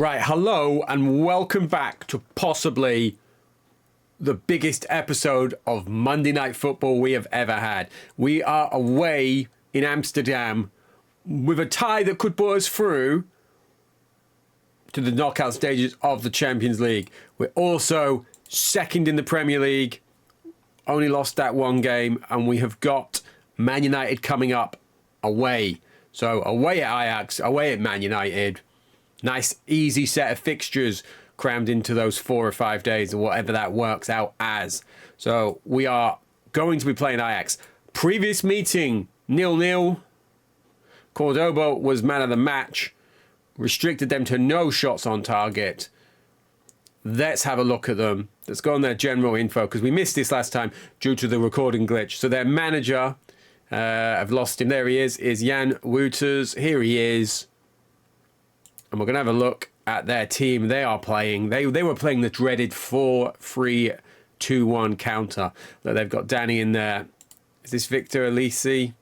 Right, hello and welcome back to possibly the biggest episode of Monday Night Football we have ever had. We are away in Amsterdam with a tie that could put us through to the knockout stages of the Champions League. We're also second in the Premier League, only lost that one game, and we have got Man United coming up away. So away at Ajax, away at Man United. Nice, easy set of fixtures crammed into those 4 or 5 days or whatever that works out as. So we are going to be playing Ajax. Previous meeting, 0-0. Cordoba was man of the match. Restricted them to no shots on target. Let's have a look at them. Let's go on their general info because we missed this last time due to the recording glitch. So their manager, I've lost him. There he is Jan Wouters. Here he is. And we're going to have a look at their team. They are playing. They were playing the dreaded 4-3-2-1 counter. Look, they've got Danny in there. Is this Victor Alisi?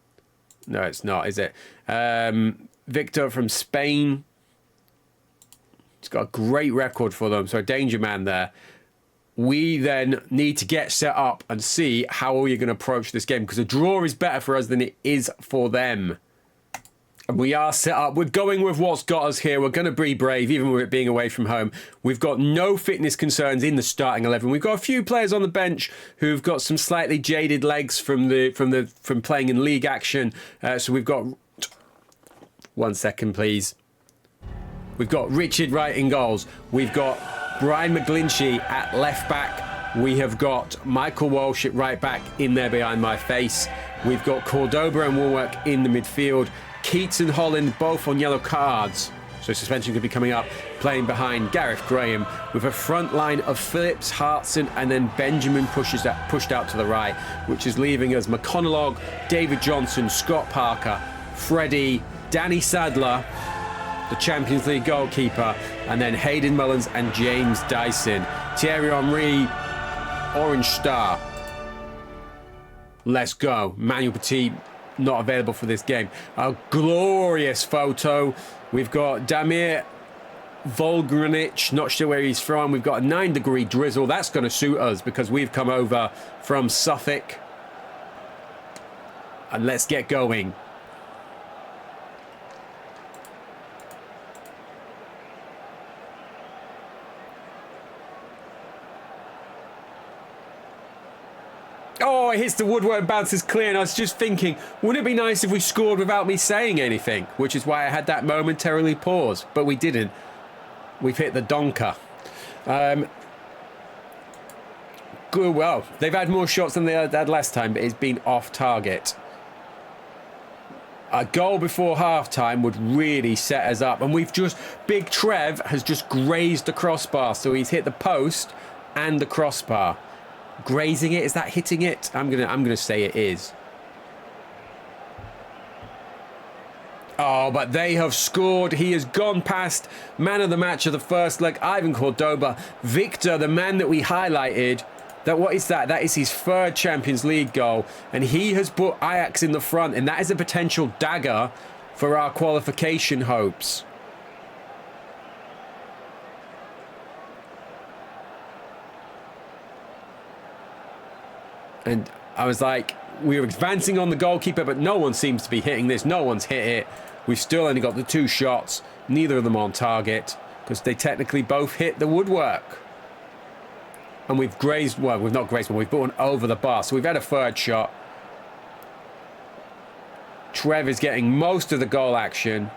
No, it's not, is it? Victor from Spain. He's got a great record for them. So a danger man there. We then need to get set up and see how are you going to approach this game. Because a draw is better for us than it is for them. And we are set up. We're going with what's got us here. We're going to be brave, even with it being away from home. We've got no fitness concerns in the starting 11. We've got a few players on the bench who've got some slightly jaded legs from playing in league action. So we've got 1 second, please. We've got Richard Wright in goals. We've got Brian McGlinchey at left back. We have got Michael Walsh at right back in there behind my face. We've got Cordoba and Woolwork in the midfield. Keats and Holland both on yellow cards, so suspension could be coming up, playing behind Gareth Graham with a front line of Phillips, Hartson and then Benjamin pushed out to the right, which is leaving us McConaughey, David Johnson, Scott Parker, Freddie, Danny Sadler, the Champions League goalkeeper, and then Hayden Mullins and James Dyson. Thierry Henry, Orange Star. Let's go. Manuel Petit not available for this game. A glorious photo. We've got Damir Volgranich, not sure where he's from. We've got a 9-degree drizzle. That's going to suit us because we've come over from Suffolk. And let's get going. Oh, it hits the woodwork, bounces clear, and I was just thinking, wouldn't it be nice if we scored without me saying anything? Which is why I had that momentarily pause, but we didn't. We've hit the donker. Good, well, they've had more shots than they had last time, but it's been off target. A goal before half-time would really set us up, and we've just... Big Trev has just grazed the crossbar, so he's hit the post and the crossbar. Grazing it, is that hitting it? I'm gonna say it is. Oh, but they have scored. He has gone past man of the match of the first leg, Ivan Cordoba. Victor, the man that we highlighted, what is that? That is his 3rd Champions League goal, and he has put Ajax in the front, and that is a potential dagger for our qualification hopes. And I was like, we were advancing on the goalkeeper, but no one seems to be hitting this. No one's hit it. We've still only got the 2 shots, neither of them on target, because they technically both hit the woodwork. And we've grazed, well, we've not grazed one, we've put one over the bar. So we've had a 3rd shot. Trev is getting most of the goal action,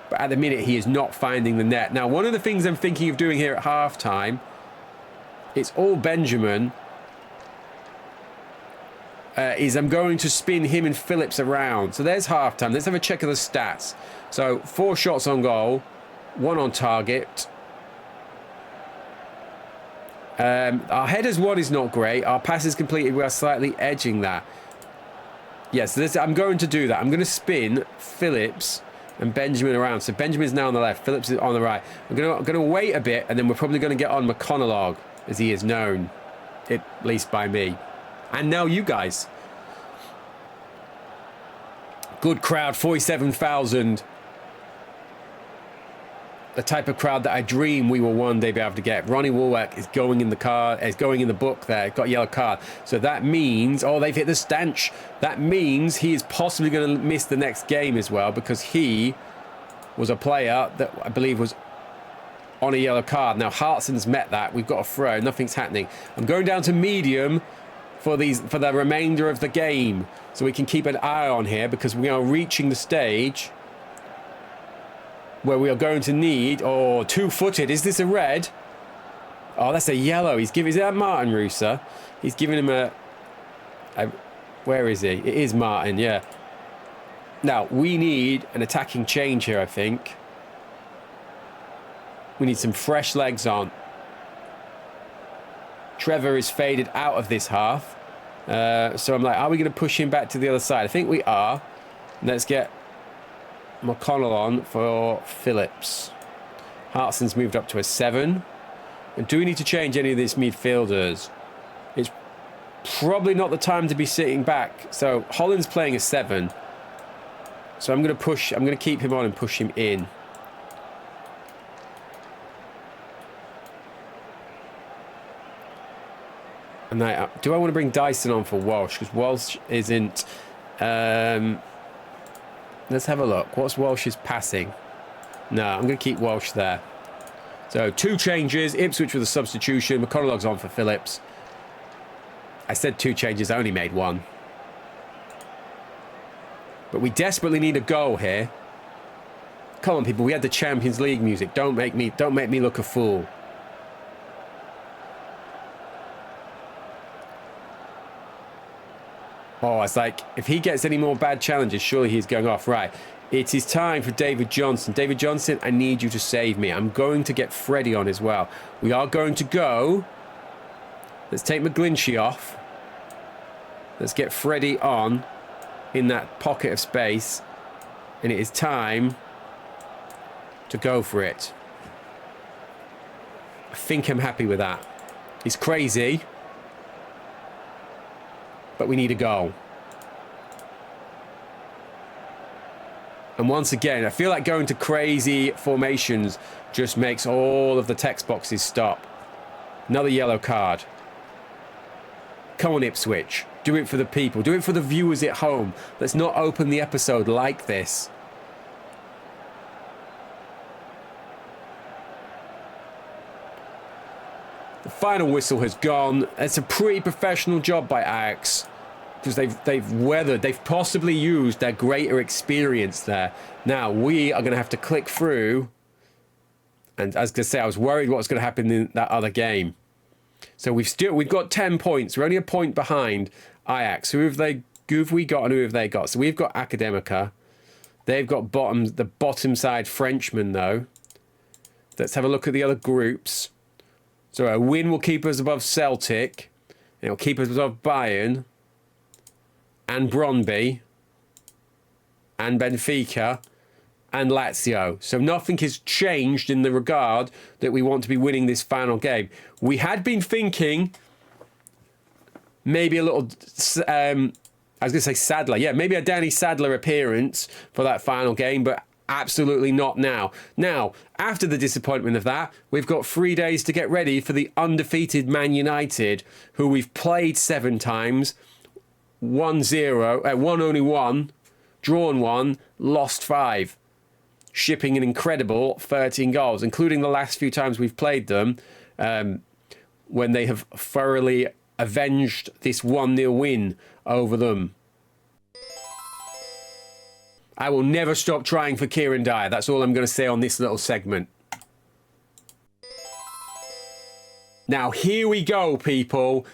but at the minute he is not finding the net. Now, one of the things I'm thinking of doing here at half-time, it's all Benjamin, is I'm going to spin him and Phillips around. So there's half-time. Let's have a check of the stats. So 4 shots on goal, 1 on target. Our headers 1 is not great. Our passes completed, we are slightly edging that. Yes, yeah, so I'm going to do that. I'm going to spin Phillips and Benjamin around. So Benjamin's now on the left, Phillips is on the right. I'm going to wait a bit, and then we're probably going to get on McConaughey, as he is known, at least by me. And now you guys. Good crowd, 47,000. the type of crowd that I dream we will one day be able to get. Ronnie Warwick is going in the car, is going in the book there, got a yellow card. So that means, oh, they've hit the stench. That means he is possibly going to miss the next game as well, because he was a player that I believe was on a yellow card. Now Hartson's met that. We've got a throw. Nothing's happening. I'm going down to medium for the remainder of the game, so we can keep an eye on here, because we are reaching the stage where we are going to need, oh, two-footed. Is this a red? Oh, that's a yellow. Is that Martin Rusa? He's giving him a where is he? It is Martin, yeah. Now, we need an attacking change here, I think. We need some fresh legs on. Trevor is faded out of this half. So I'm like, are we going to push him back to the other side? I think we are. Let's get McConnell on for Phillips. Hartson's moved up to a 7. And do we need to change any of these midfielders? It's probably not the time to be sitting back. So Holland's playing a 7. So I'm going to keep him on and push him in. And do I want to bring Dyson on for Walsh? Because Walsh isn't... let's have a look. What's Walsh's passing? No, I'm going to keep Walsh there. So 2 changes. Ipswich with a substitution. McConaughey's on for Phillips. I said 2 changes. I only made 1. But we desperately need a goal here. Come on, people. We had the Champions League music. Don't make me look a fool. Oh, it's like, if he gets any more bad challenges, surely he's going off. Right. It is time for David Johnson. David Johnson, I need you to save me. I'm going to get Freddie on as well. We are going to go. Let's take McGlinchey off. Let's get Freddie on in that pocket of space. And it is time to go for it. I think I'm happy with that. It's crazy. But we need a goal. And once again, I feel like going to crazy formations just makes all of the text boxes stop. Another yellow card. Come on, Ipswich. Do it for the people. Do it for the viewers at home. Let's not open the episode like this. The final whistle has gone. It's a pretty professional job by Ajax, because they've possibly used their greater experience there. Now we are going to have to click through, and as I say, I was worried what was going to happen in that other game. So we've got 10 points. We're only a point behind Ajax. Who have we got, and who have they got? So we've got Academica. They've got the bottom side Frenchman though. Let's have a look at the other groups. So a win will keep us above Celtic. And it will keep us above Bayern. And Brøndby. And Benfica. And Lazio. So nothing has changed in the regard that we want to be winning this final game. We had been thinking maybe a little... I was going to say Sadler. Yeah, maybe a Danny Sadler appearance for that final game, but absolutely not now. Now, after the disappointment of that, we've got 3 days to get ready for the undefeated Man United, who we've played 7 times, 1-0, won only 1, drawn 1, lost 5, shipping an incredible 13 goals, including the last few times we've played them, when they have thoroughly avenged this 1-0 win over them. I will never stop trying for Kieran Dyer. That's all I'm going to say on this little segment. Now, here we go, people.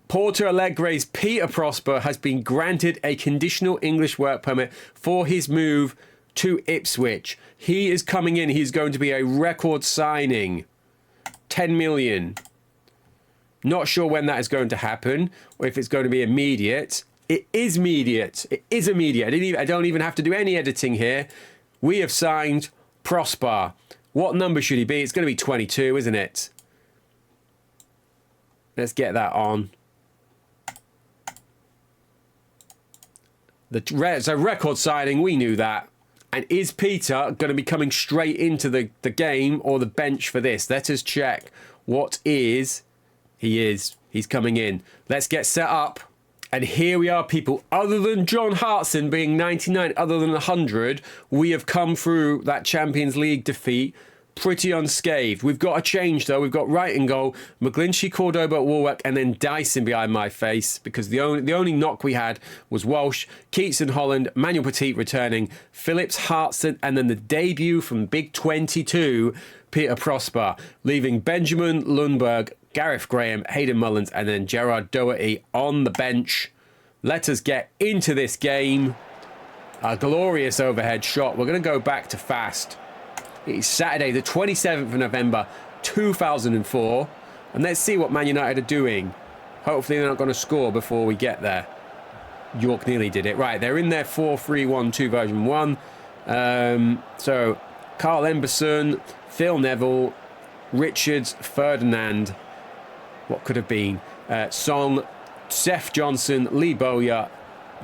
Porto Alegre's Peter Prosper has been granted a conditional English work permit for his move to Ipswich. He is coming in. He's going to be a record signing. 10 million. Not sure when that is going to happen, or if it's going to be immediate. It is immediate. It is immediate. I don't even have to do any editing here. We have signed Prosper. What number should he be? It's going to be 22, isn't it? Let's get that on. It's a record signing. We knew that. And is Peter going to be coming straight into the game or the bench for this? Let us check. What is... He is. He's coming in. Let's get set up. And here we are, people. Other than John Hartson being 99, other than 100, we have come through that Champions League defeat pretty unscathed. We've got a change, though. We've got Wright in goal, McGlinchey, Cordoba, Warwick, and then Dyson behind my face, because the only knock we had was Walsh, Keats and Holland, Manuel Petit returning, Phillips, Hartson, and then the debut from Big 22, Peter Prosper, leaving Benjamin Lundberg, Gareth Graham, Hayden Mullins, and then Gerard Doherty on the bench. Let us get into this game. A glorious overhead shot. We're going to go back to fast. It's Saturday, the 27th of November, 2004. And let's see what Man United are doing. Hopefully they're not going to score before we get there. York nearly did it. Right, they're in their 4-3-1-2 version 1. So, Carl Emberson, Phil Neville, Richards, Ferdinand. What could have been? Song, Seth Johnson, Lee Bowyer,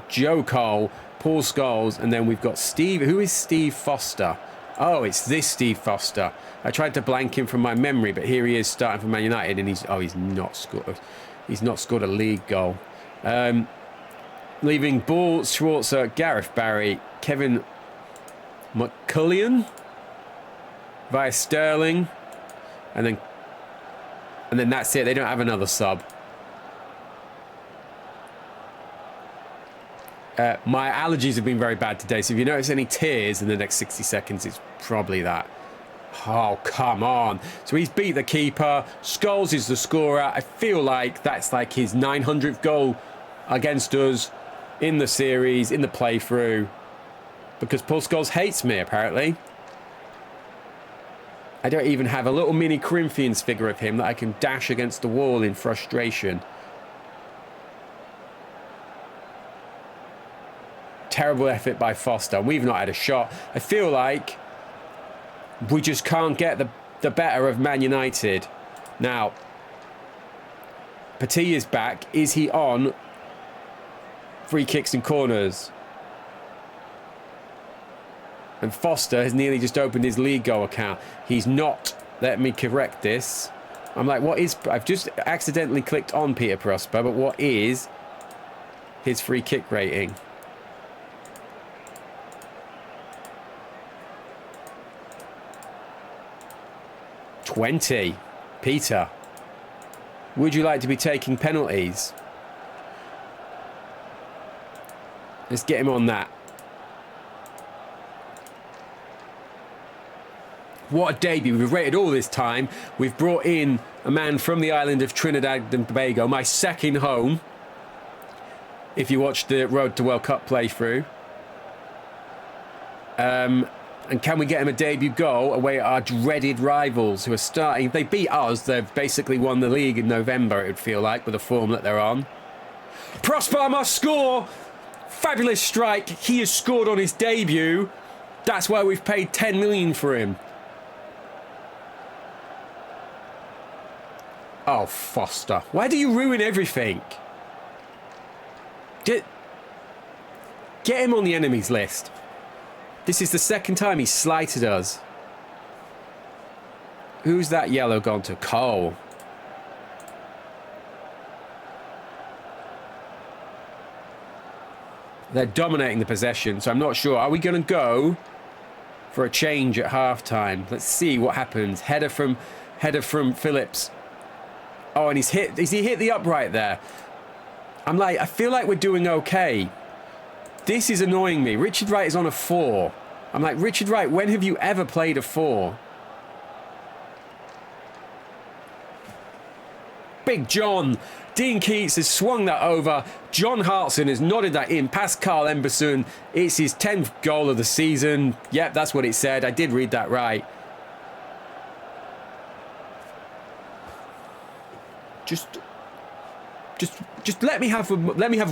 Joe Cole, Paul Scholes, and then we've got Steve. Who is Steve Foster? Oh, it's this Steve Foster. I tried to blank him from my memory, but here he is starting for Man United, and he's not scored. He's not scored a league goal. Leaving Ball, Schwarzer, Gareth Barry, Kevin McCullion, via Sterling, and then that's it. They don't have another sub. My allergies have been very bad today, so if you notice any tears in the next 60 seconds, it's probably that. Oh, come on. So he's beat the keeper. Scholes is the scorer. I feel like that's like his 900th goal against us in the series, in the playthrough, because Paul Scholes hates me, apparently. I don't even have a little mini Corinthians figure of him that I can dash against the wall in frustration. Terrible effort by Foster. We've not had a shot. I feel like we just can't get the better of Man United. Now, Petit is back. Is he on free kicks and corners? And Foster has nearly just opened his league goal account. He's not. Let me correct this. I'm like, what is... I've just accidentally clicked on Peter Prosper, but what is his free kick rating? $20. Peter, would you like to be taking penalties? Let's get him on that. What a debut. We've waited all this time. We've brought in a man from the island of Trinidad and Tobago, my second home, if you watched the Road to World Cup playthrough. And can we get him a debut goal away at our dreaded rivals who are starting? If they beat us, they've basically won the league in November, it would feel like, with the form that they're on. Prosper must score! Fabulous strike. He has scored on his debut. That's why we've paid 10 million for him. Oh, Foster. Why do you ruin everything? Get him on the enemies list. This is the second time he's slighted us. Who's that yellow gone to? Cole. They're dominating the possession, so I'm not sure. Are we going to go for a change at half-time? Let's see what happens. Header from Phillips. Oh, and he's hit. Has he hit the upright there? I feel like we're doing okay. This is annoying me. Richard Wright is on a 4. I'm like, Richard Wright, when have you ever played a 4? Big John. Dean Keats has swung that over. John Hartson has nodded that in past Carl Emberson. It's his 10th goal of the season. Yep, that's what it said. I did read that right. Just let me have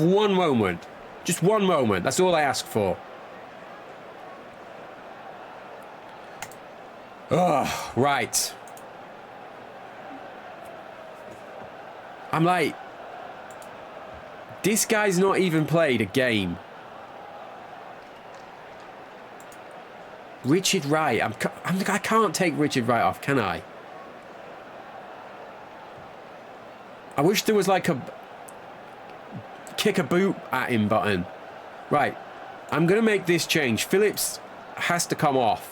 one moment. Just one moment. That's all I ask for. Oh, right. I'm like, this guy's not even played a game. Richard Wright. I can't take Richard Wright off, can I? I wish there was like a kick a boot at him button. Right. I'm going to make this change. Phillips has to come off.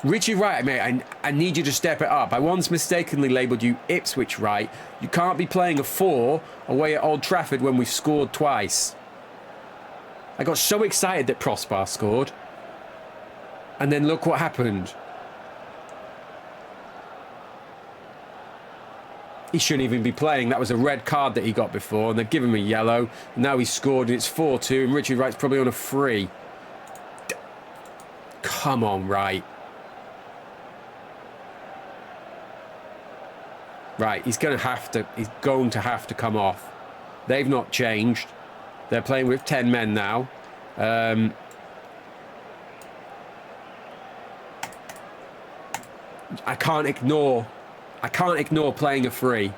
Richard Wright, mate, I need you to step it up. I once mistakenly labelled you Ipswich Wright. You can't be playing a 4 away at Old Trafford when we've scored twice. I got so excited that Prosper scored. And then look what happened. He shouldn't even be playing. That was a red card that he got before, and they've given him a yellow. Now he's scored, and it's 4-2, and Richard Wright's probably on a free. Come on, Wright. Right, he's going to have to come off. They've not changed. They're playing with 10 men now. I can't ignore playing a free.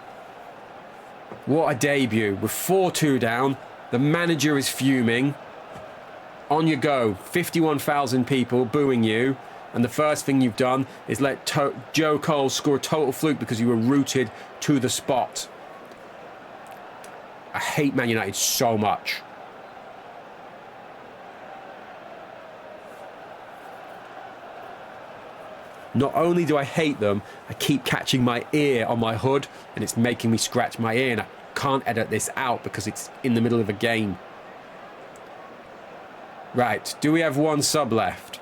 What a debut. We're 4-2 down. The manager is fuming. On you go. 51,000 people booing you. And the first thing you've done is let Joe Cole score a total fluke because you were rooted to the spot. I hate Man United so much. Not only do I hate them, I keep catching my ear on my hood and it's making me scratch my ear, and I can't edit this out because it's in the middle of a game. Right, do we have one sub left?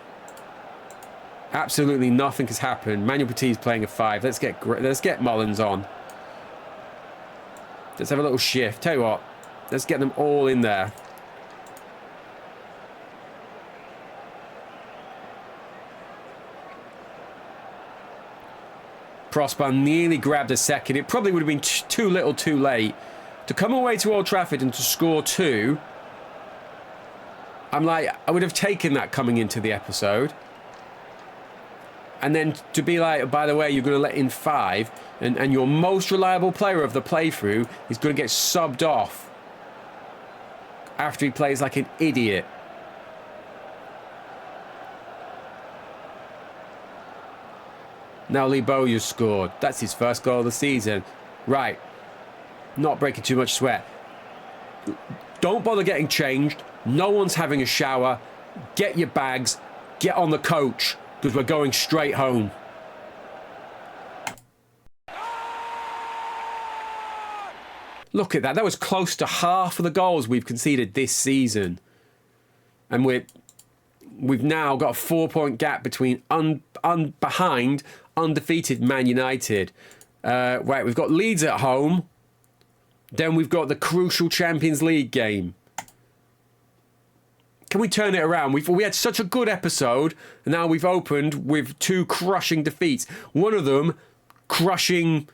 Absolutely nothing has happened. Manuel Petit is playing a 5. Let's get Mullins on. Let's have a little shift. Tell you what, let's get them all in there. Prosper nearly grabbed a second. It probably would have been too little too late. To come away to Old Trafford and to score 2, I'm like, I would have taken that coming into the episode. And then to be like, by the way, you're going to let in 5, and your most reliable player of the playthrough is going to get subbed off after he plays like an idiot. Now Lee Bowyer's scored. That's his first goal of the season. Right. Not breaking too much sweat. Don't bother getting changed. No one's having a shower. Get your bags. Get on the coach, because we're going straight home. Look at that. That was close to half of the goals we've conceded this season. And we've now got a 4-point gap between behind undefeated Man United. Right, we've got Leeds at home. Then we've got the crucial Champions League game. Can we turn it around? We had such a good episode, and now we've opened with 2 crushing defeats. One of them crushing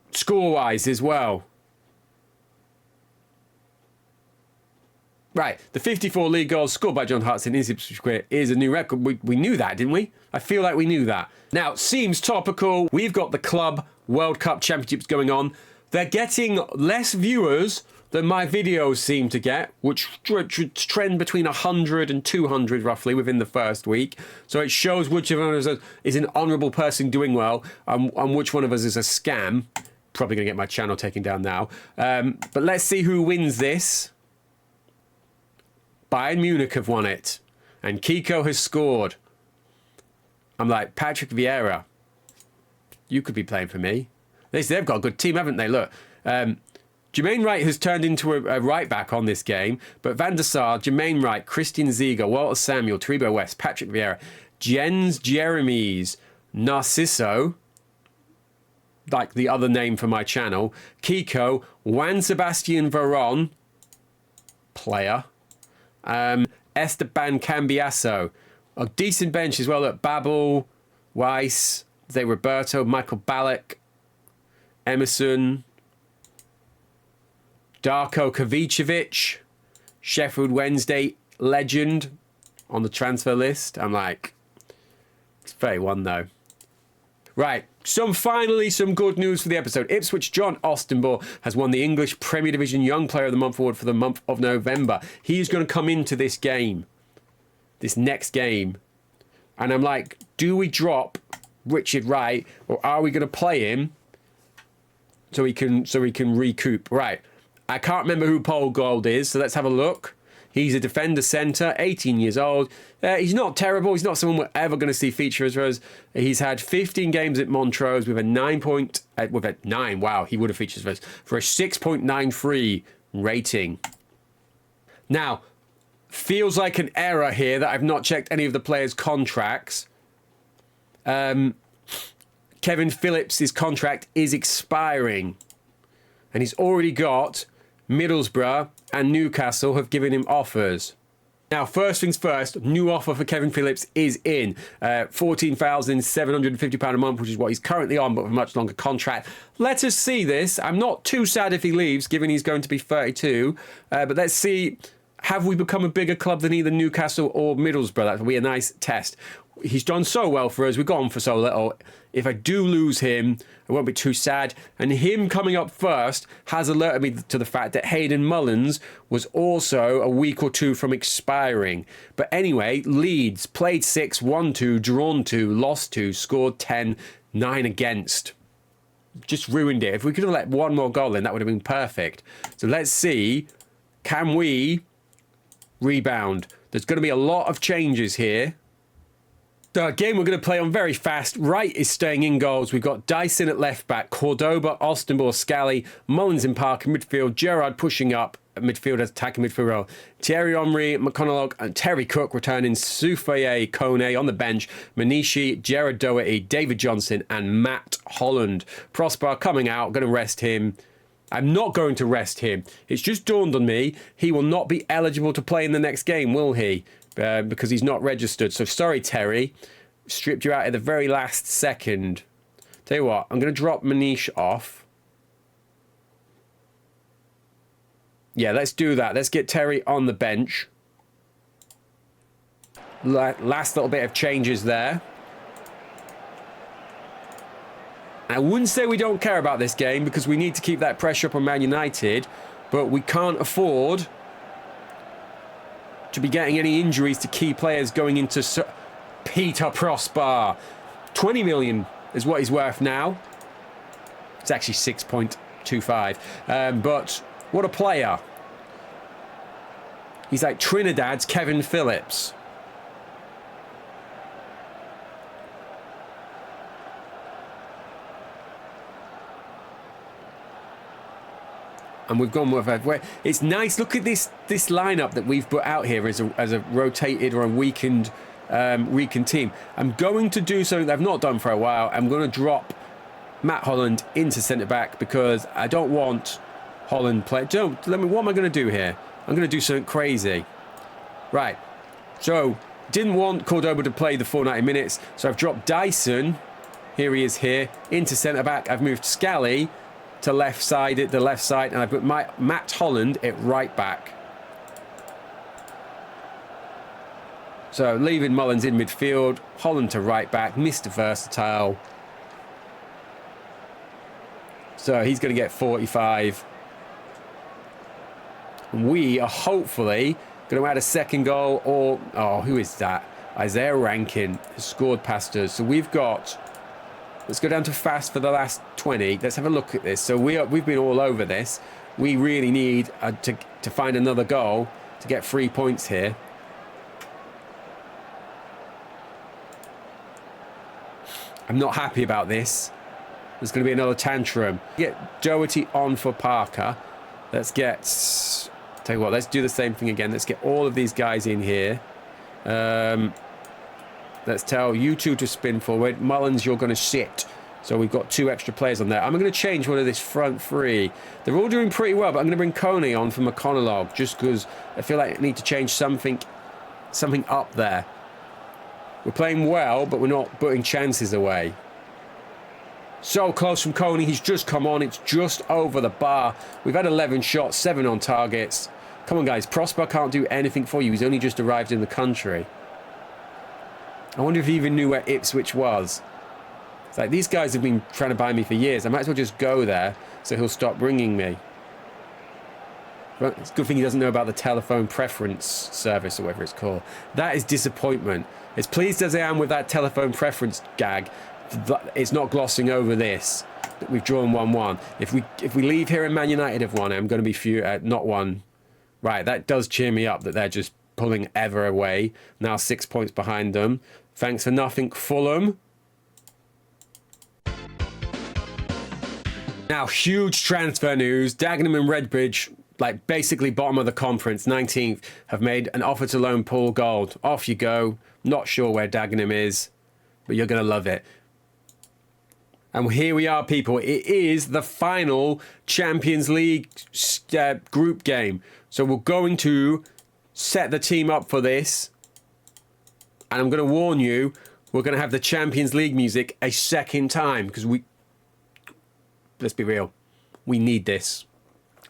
score-wise as well. Right, the 54 league goals scored by John Hudson in Ipswich is a new record. We knew that, didn't we? I feel like we knew that. Now, seems topical. We've got the Club World Cup Championships going on. They're getting less viewers than my videos seem to get, which trend between 100 and 200 roughly within the first week. So it shows which of us is an honourable person doing well and which one of us is a scam. Probably going to get my channel taken down now. But let's see who wins this. Bayern Munich have won it. And Kiko has scored. I'm like, Patrick Vieira, you could be playing for me. They've got a good team, haven't they? Look, Jermaine Wright has turned into a right-back on this game, but Van der Sar, Jermaine Wright, Christian Ziga, Walter Samuel, Taribo West, Patrick Vieira, Jens Jeremies, Narciso, like the other name for my channel, Kiko, Juan Sebastian Veron, player, Esteban Cambiasso, a decent bench as well at Babel, Weiss, Zé Roberto, Michael Ballack, Emerson, Darko Kovacevic, Sheffield Wednesday legend on the transfer list. I'm like, it's 31 though. Right, finally some good news for the episode. Ipswich John Ostenball has won the English Premier Division Young Player of the Month award for the month of November. He's going to come into this game, this next game, And I'm like, do we drop Richard Wright, or are we going to play him so he can recoup? Right. I can't remember who Paul Gold is, so let's have a look. He's a defender centre, 18 years old. He's not terrible. He's not someone we're ever going to see feature for us. He's had 15 games at Montrose with a 9. Wow, he would have featured for us for a 6.93 rating. Now, feels like an error here that I've not checked any of the players' contracts. Kevin Phillips' contract is expiring, and he's already got Middlesbrough and Newcastle have given him offers. Now, first things first, new offer for Kevin Phillips is in. £14,750 a month, which is what he's currently on, but with a much longer contract. Let us see this. I'm not too sad if he leaves, given he's going to be 32. But let's see, have we become a bigger club than either Newcastle or Middlesbrough? That would be a nice test. He's done so well for us. We've got him for so little. If I do lose him, I won't be too sad. And him coming up first has alerted me to the fact that Hayden Mullins was also a week or two from expiring. But anyway, Leeds played 6, won 2, drawn 2, lost 2, scored 10, 9 against. Just ruined it. If we could have let one more goal in, that would have been perfect. So let's see, can we rebound? There's going to be a lot of changes here. So again, we're going to play on very fast. Wright is staying in goals. We've got Dyson at left back, Cordoba, Ostenbor, Scally, Mullins in park in midfield, Gerrard pushing up at midfield as attacking midfield role, Thierry Henry, McConaughey and Terry Cook returning, Soufaye Kone on the bench, Manishi, Gerard Doherty, David Johnson and Matt Holland. Prosper coming out, going to rest him. I'm not going to rest him. It's just dawned on me, he will not be eligible to play in the next game, will he? Because he's not registered. So sorry, Terry. Stripped you out at the very last second. Tell you what, I'm going to drop Manish off. Yeah, let's do that. Let's get Terry on the bench. Last little bit of changes there. I wouldn't say we don't care about this game because we need to keep that pressure up on Man United, but we can't afford to be getting any injuries to key players going into Peter Prosper. 20 million is what he's worth now. It's actually 6.25. But what a player. He's like Trinidad's Kevin Phillips. And we've gone with it's nice. Look at this lineup that we've put out here as a rotated or a weakened team. I'm going to do something that I've not done for a while. I'm going to drop Matt Holland into centre back because I don't want Holland play. What am I going to do here? I'm going to do something crazy. Right. So didn't want Cordoba to play the full 90 minutes, so I've dropped Dyson. Here he is here into centre back. I've moved Scally to the left side, and I put Matt Holland at right back. So leaving Mullins in midfield, Holland to right back, Mr. Versatile. So he's going to get 45. And we are hopefully going to add a second goal, or, oh, who is that? Isaiah Rankin has scored past us. So we've got... Let's go down to fast for the last 20. Let's have a look at this. So we've been all over this. We really need to find another goal to get 3 points here. I'm not happy about this. There's going to be another tantrum. Get Doherty on for Parker. Let's get... Tell you what, let's do the same thing again. Let's get all of these guys in here. Let's tell you two to spin forward. Mullins, you're going to sit. So we've got 2 extra players on there. I'm going to change one of this front 3. They're all doing pretty well, but I'm going to bring Kone on for McConaughey just because I feel like I need to change something up there. We're playing well, but we're not putting chances away. So close from Kone. He's just come on. It's just over the bar. We've had 11 shots, 7 on targets. Come on, guys. Prosper can't do anything for you. He's only just arrived in the country. I wonder if he even knew where Ipswich was. It's like, these guys have been trying to buy me for years. I might as well just go there so he'll stop ringing me. It's a good thing he doesn't know about the telephone preference service or whatever it's called. That is disappointment. As pleased as I am with that telephone preference gag, it's not glossing over this. We've drawn 1-1. If we leave here and Man United have won, I'm going to be not one. Right, that does cheer me up that they're just pulling ever away. Now 6 points behind them. Thanks for nothing, Fulham. Now, huge transfer news. Dagenham and Redbridge, like basically bottom of the conference, 19th, have made an offer to loan Paul Gold. Off you go. Not sure where Dagenham is, but you're going to love it. And here we are, people. It is the final Champions League group game. So we're going to set the team up for this. And I'm going to warn you, we're going to have the Champions League music a second time. Because let's be real, we need this.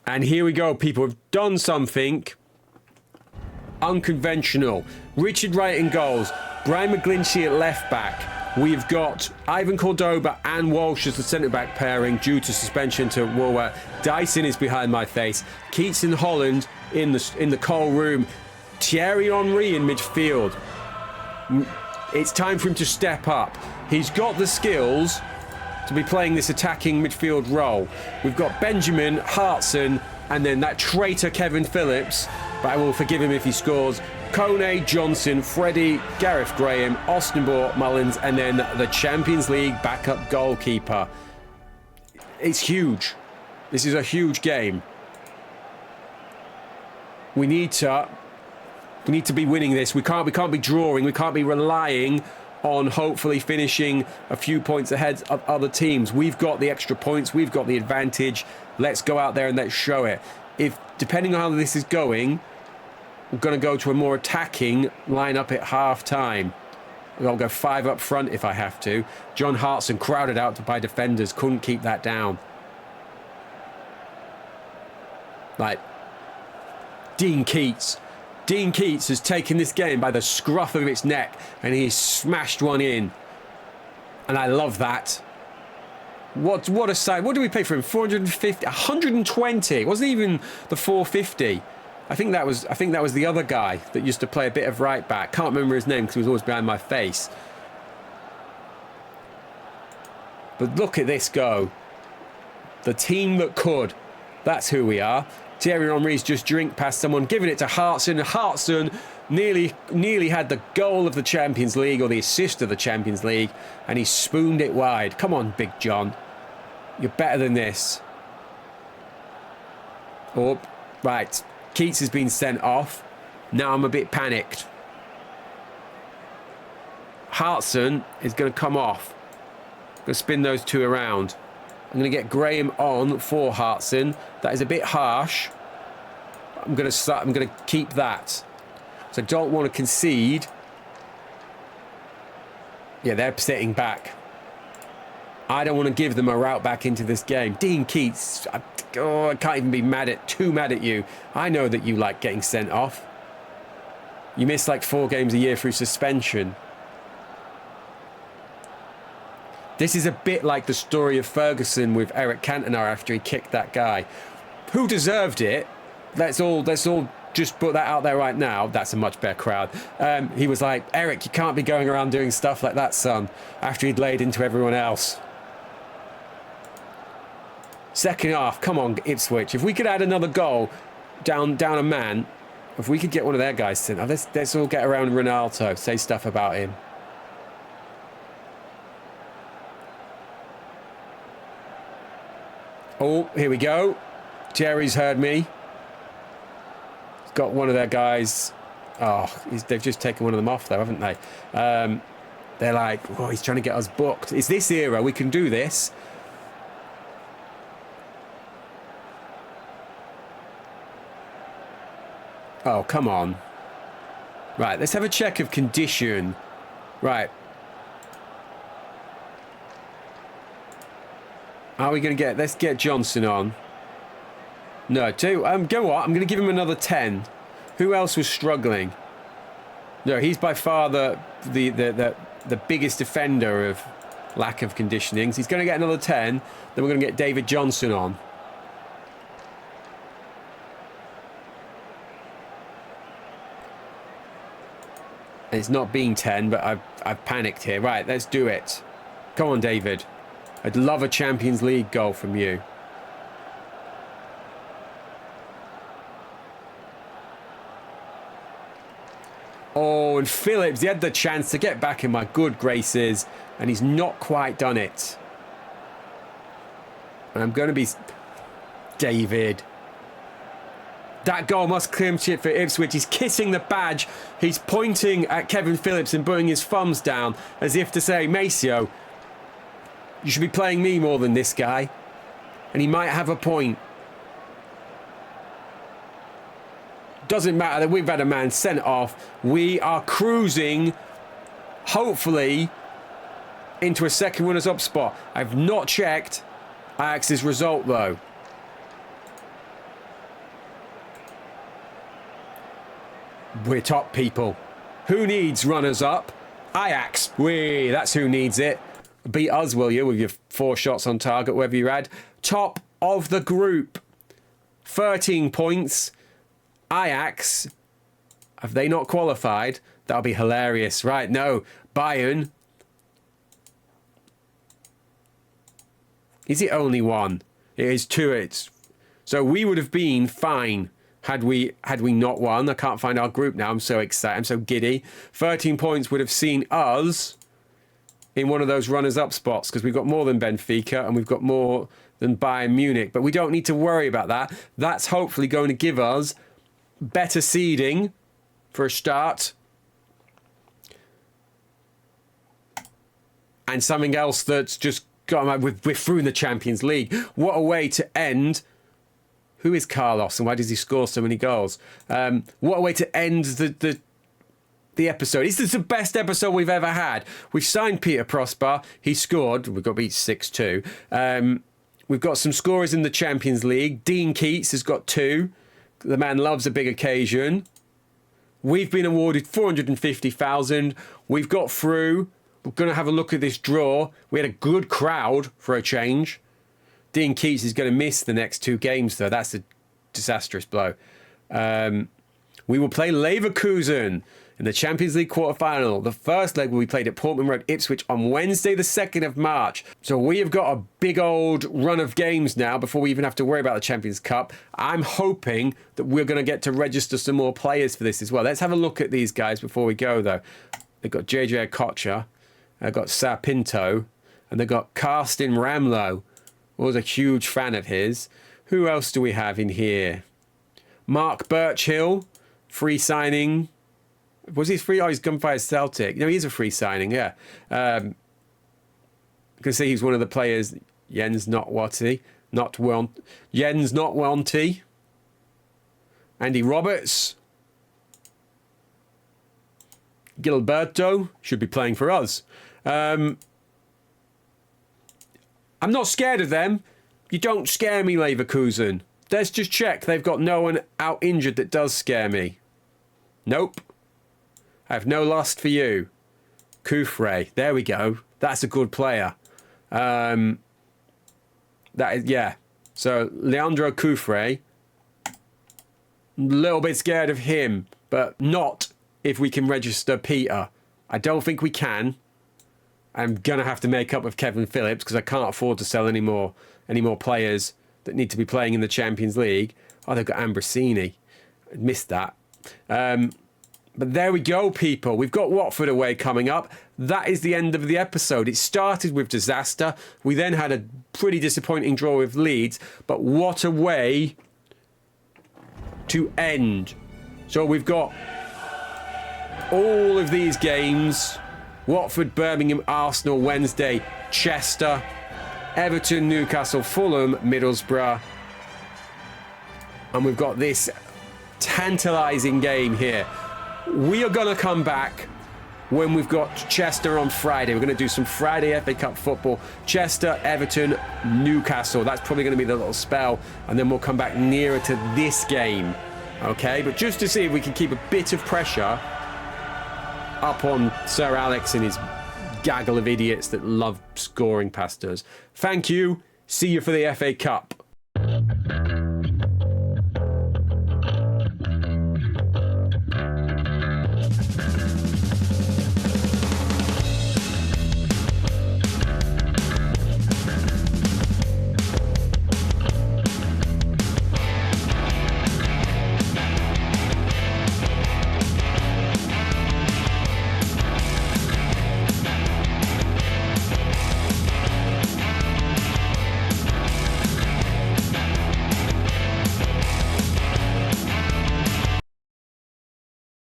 And here we go, people. We've done something unconventional. Richard Wright in goals. Brian McGlinchey at left back. We've got Ivan Cordoba and Walsh as the centre-back pairing due to suspension to Woolwell. Dyson is behind my face. Keats and Holland in the coal room. Thierry Henry in midfield. It's time for him to step up. He's got the skills to be playing this attacking midfield role. We've got Benjamin, Hartson, and then that traitor Kevin Phillips, but I will forgive him if he scores. Kone, Johnson, Freddie, Gareth Graham, Austin Mullins, and then the Champions League backup goalkeeper. It's huge. This is a huge game. We need to be winning this. We can't be drawing. We can't be relying on hopefully finishing a few points ahead of other teams. We've got the extra points. We've got the advantage. Let's go out there and let's show it. If, depending on how this is going, we're going to go to a more attacking lineup at half-time. I'll go 5 up front if I have to. John Hartson crowded out by defenders. Couldn't keep that down. Like, Dean Keats. Dean Keats has taken this game by the scruff of its neck and he's smashed one in. And I love that. What a sight. What do we pay for him? 450, 120. It wasn't even the 450. I think that was the other guy that used to play a bit of right back. Can't remember his name because he was always behind my face. But look at this go. The team that could. That's who we are. Thierry Henry's just drink past someone, giving it to Hartson. Hartson nearly had the goal of the Champions League, or the assist of the Champions League, and he spooned it wide. Come on, Big John. You're better than this. Oh, right. Keats has been sent off. Now I'm a bit panicked. Hartson is going to come off. Going to spin those two around. I'm going to get Graham on for Hartson. That is a bit harsh. I'm going to keep that. So I don't want to concede. Yeah, they're sitting back. I don't want to give them a route back into this game. Dean Keats, I can't even be too mad at you. I know that you like getting sent off. You miss like 4 games a year through suspension. This is a bit like the story of Ferguson with Eric Cantona after he kicked that guy. Who deserved it? Let's all just put that out there right now. That's a much better crowd. He was like, Eric, you can't be going around doing stuff like that, son, after he'd laid into everyone else. Second half, come on, Ipswich. If we could add another goal down a man, if we could get one of their guys sent, let's all get around Ronaldo, say stuff about him. Oh, here we go. Jerry's heard me. He's got one of their guys. Oh, they've just taken one of them off, though, haven't they? They're like, oh, he's trying to get us booked. It's this era. We can do this. Oh, come on. Right, let's have a check of condition. Right. Are we going to let's get Johnson on. No, go what? I'm going to give him another 10. Who else was struggling? No, he's by far the biggest offender of lack of conditionings. He's going to get another 10. Then we're going to get David Johnson on. It's not been 10, but I've panicked here. Right, let's do it. Come on, David. I'd love a Champions League goal from you. Oh, and Phillips, he had the chance to get back in my good graces, and he's not quite done it. And I'm going to be... David. That goal must clinch it for Ipswich. He's kissing the badge. He's pointing at Kevin Phillips and putting his thumbs down as if to say, Masio, you should be playing me more than this guy. And he might have a point. Doesn't matter that we've had a man sent off. We are cruising, hopefully, into a second runners-up spot. I've not checked Ajax's result, though. We're top, people. Who needs runners-up? Ajax. That's who needs it. Beat us, will you, with your 4 shots on target, whatever you had. Top of the group. 13 points. Ajax, have they not qualified? That'll be hilarious. Right, no. Bayern. Is it only 1? It is 2. So we would have been fine had we not won. I can't find our group now. I'm so excited. I'm so giddy. 13 points would have seen us in one of those runners-up spots because we've got more than Benfica and we've got more than Bayern Munich. But we don't need to worry about that. That's hopefully going to give us better seeding for a start. And something else that's just got... We're through in the Champions League. What a way to end... Who is Carlos and why does he score so many goals? What a way to end the episode. This is the best episode we've ever had. We've signed Peter Prosper. He scored. We've got beat 6-2. We've got some scorers in the Champions League. Dean Keats has got 2. The man loves a big occasion. We've been awarded 450,000. We've got through. We're going to have a look at this draw. We had a good crowd for a change. Dean Keats is going to miss the next 2 games, though. That's a disastrous blow. We will play Leverkusen in the Champions League quarter-final. The first leg will be played at Portman Road, Ipswich on Wednesday, the 2nd of March. So we have got a big old run of games now before we even have to worry about the Champions Cup. I'm hoping that we're going to get to register some more players for this as well. Let's have a look at these guys before we go, though. They've got JJ Okocha, they've got Sa Pinto, and they've got Karsten Ramlow. I was a huge fan of his. Who else do we have in here? Mark Birchhill, free signing. Was he free? Oh, he's gone via Celtic. No, he's a free signing, yeah. You can see he's one of the players. Jens Notwanty. Jens Notwanty. Andy Roberts. Gilberto should be playing for us. I'm not scared of them. You don't scare me, Leverkusen. Let's just check. They've got no one out injured that does scare me. Nope. I have no lust for you. Kufre. There we go. That's a good player. That is, yeah. So, Leandro Kufre. A little bit scared of him, but not if we can register Peter. I don't think we can. I'm going to have to make up with Kevin Phillips because I can't afford to sell any more players that need to be playing in the Champions League. Oh, they've got Ambrosini. I missed that. But there we go, people. We've got Watford away coming up. That is the end of the episode. It started with disaster. We then had a pretty disappointing draw with Leeds. But what a way to end. So we've got all of these games. Watford, Birmingham, Arsenal, Wednesday, Chester, Everton, Newcastle, Fulham, Middlesbrough. And we've got this tantalising game here. We are going to come back when we've got Chester on Friday. We're going to do some Friday FA Cup football. Chester, Everton, Newcastle. That's probably going to be the little spell. And then we'll come back nearer to this game. Okay, but just to see if we can keep a bit of pressure up on Sir Alex and his gaggle of idiots that love scoring past us. Thank you. See you for the FA Cup.